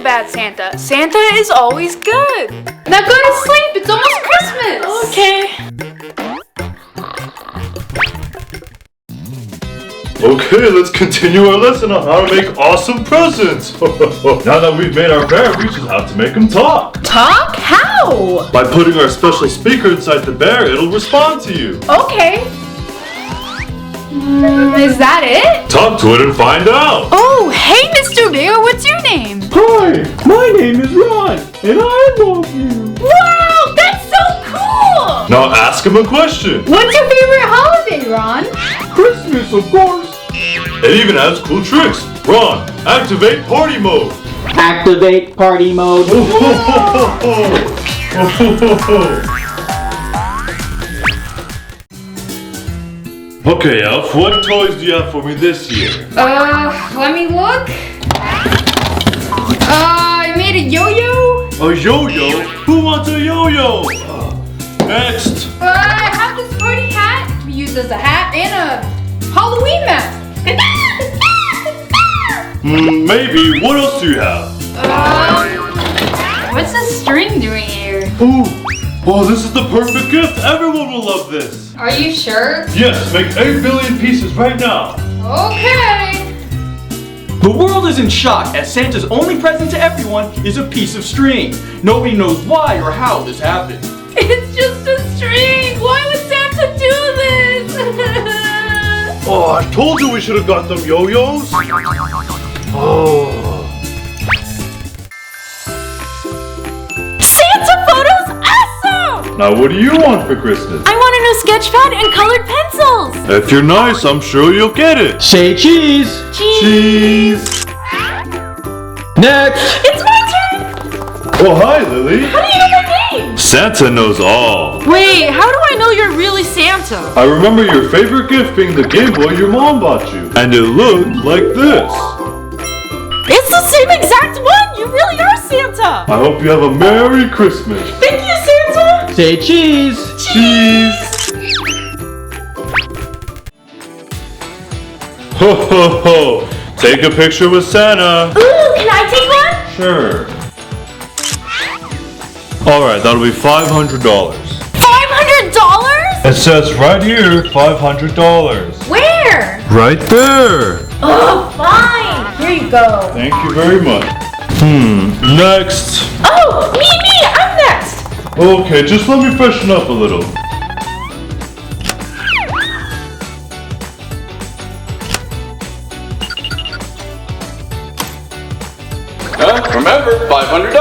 bad Santa. Santa is always good. Now go to sleep. It's almost Christmas. Okay. Okay, let's continue our lesson on how to make awesome presents. Now that we've made our bear, we just have to make him talk. Talk? How? By putting our special speaker inside the bear, it'll respond to you. Okay. Is that it? Talk to it and find out. Oh, hey, Mr. Bear. What's your name? Hi, my name is Ron, and I love you. Wow, that's so cool. Now ask him a question. What's your favorite holiday, Ron? Christmas, of course. It even has cool tricks. Ron, activate party mode. Activate party mode. Okay, Elf, what toys do you have for me this year? Let me look. I made a yo-yo. A yo-yo? Who wants a yo-yo? Next. I have this party hat. We use as a hat and a Halloween mask. Maybe. What else do you have? What's the string doing here? Ooh. Oh, this is the perfect gift. Everyone will love this. Are you sure? Yes, make 8 billion pieces right now. Okay. The world is in shock as Santa's only present to everyone is a piece of string. Nobody knows why or how this happened. It's just a string. Why would Santa do this? Oh, I told you we should have got them yo-yos. Oh. Santa photos, awesome! Now what do you want for Christmas? I want a new sketch pad and colored pencils. If you're nice, I'm sure you'll get it. Say cheese. Cheese. Next. It's my turn. Oh, hi, Lily. How do you know my name? Santa knows all. Wait, how do I know you're really Santa? I remember your favorite gift being the Game Boy your mom bought you. And it looked like this. It's the same exact one. You really are Santa. I hope you have a Merry Christmas. Thank you, Santa. Say cheese. Cheese. Ho ho ho. Take a picture with Santa. Ooh, can I take one? Sure. Alright, that'll be $500. $500? It says right here, $500. Where? Right there. Oh, fine. Here you go. Thank you very much. Next. Oh, me, I'm next. Okay, just let me freshen up a little. Remember, $500.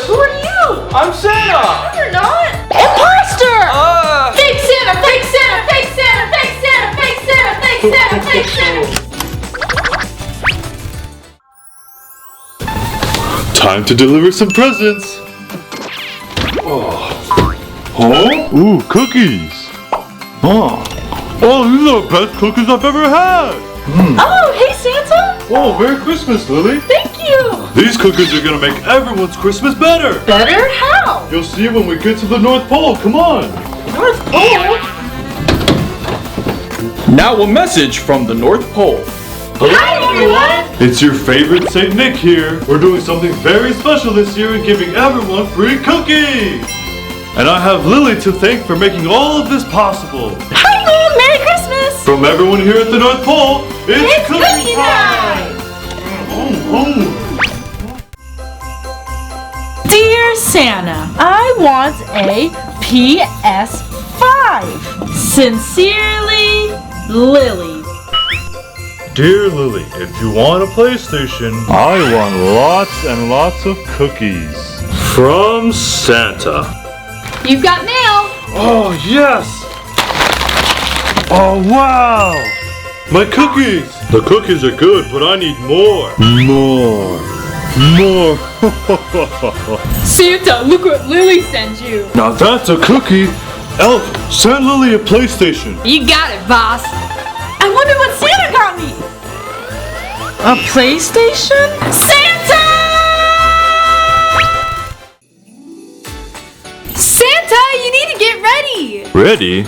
Who are you? I'm Santa. You're not. Imposter! Fake Santa, fake Santa, fake Santa, fake Santa, fake Santa, fake Santa, fake Santa. Time to deliver some presents. Oh. Huh? Ooh, cookies. Oh. Oh, these are the best cookies I've ever had. Oh, hey, Santa. Oh, Merry Christmas, Lily. Thank you. These cookies are gonna make everyone's Christmas better. Better? How? You'll see when we get to the North Pole. Come on. North Pole? Now a message from the North Pole. Hi, everyone. It's your favorite Saint Nick here. We're doing something very special this year and giving everyone free cookies. And I have Lily to thank for making all of this possible. Hi, Mom. Merry Christmas. From everyone here at the North Pole, it's cookie time. Dear Santa, I want a PS5. Sincerely, Lily. Dear Lily, if you want a PlayStation, I want lots and lots of cookies. From Santa. You've got mail. Oh, yes! Oh, wow! My cookies! The cookies are good, but I need more. More. Santa, look what Lily sent you. Now that's a cookie. Elf, send Lily a PlayStation. You got it, boss. I wonder what Santa got me. A PlayStation? Santa! Santa, you need to get ready. Ready?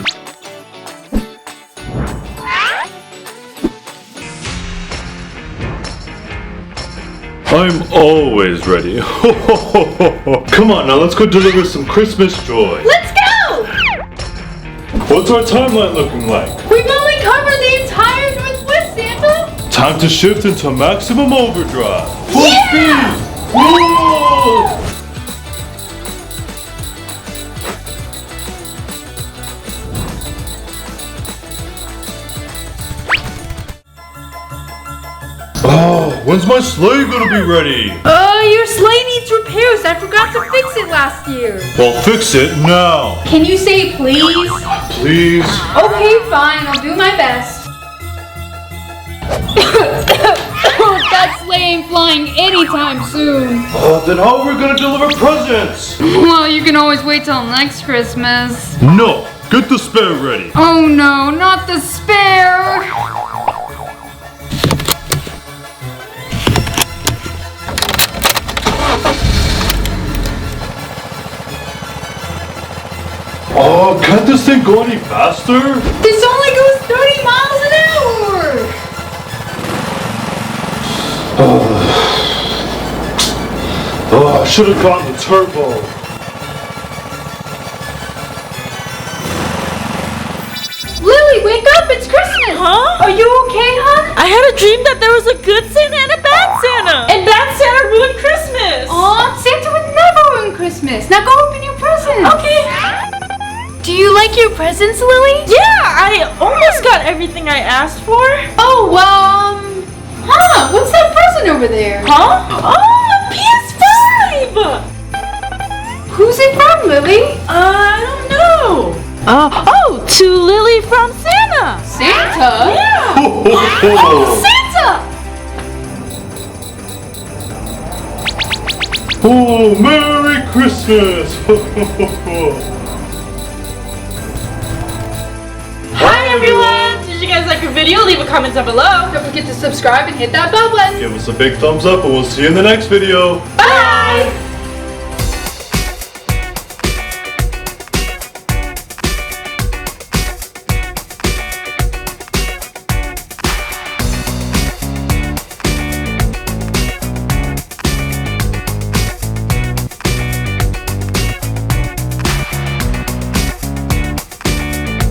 I'm always ready. Come on, now let's go deliver some Christmas joy. Let's go! What's our timeline looking like? We've only covered the entire Northwest, Santa. Time to shift into maximum overdrive. Full speed! Whoa! Oh, when's my sleigh gonna be ready? Your sleigh needs repairs. I forgot to fix it last year. Well, fix it now. Can you say please? Please. Okay, fine. I'll do my best. That sleigh ain't flying anytime soon. Then how are we gonna deliver presents? Well, you can always wait till next Christmas. No, get the spare ready. Oh no, not the spare. Oh, can't this thing go any faster? This only goes 30 miles an hour. Oh, I should have gotten the turbo. Lily, wake up! It's Christmas. Huh? Are you okay, hon? I had a dream that there was a good Santa and a bad Santa. And bad Santa ruined Christmas. Aw, Santa would never ruin Christmas. Now go open your presents. Okay. Do you like your presents, Lily? Yeah, I almost got everything I asked for. Oh, what's that present over there? Huh? Oh, a PS5! Who's it from, Lily? I don't know. To Lily from Santa. Santa? Yeah. Oh, Santa! Oh, Merry Christmas! Hi everyone! Did you guys like our video? Leave a comment down below. Don't forget to subscribe and hit that bell button. Give us a big thumbs up and we'll see you in the next video. Bye!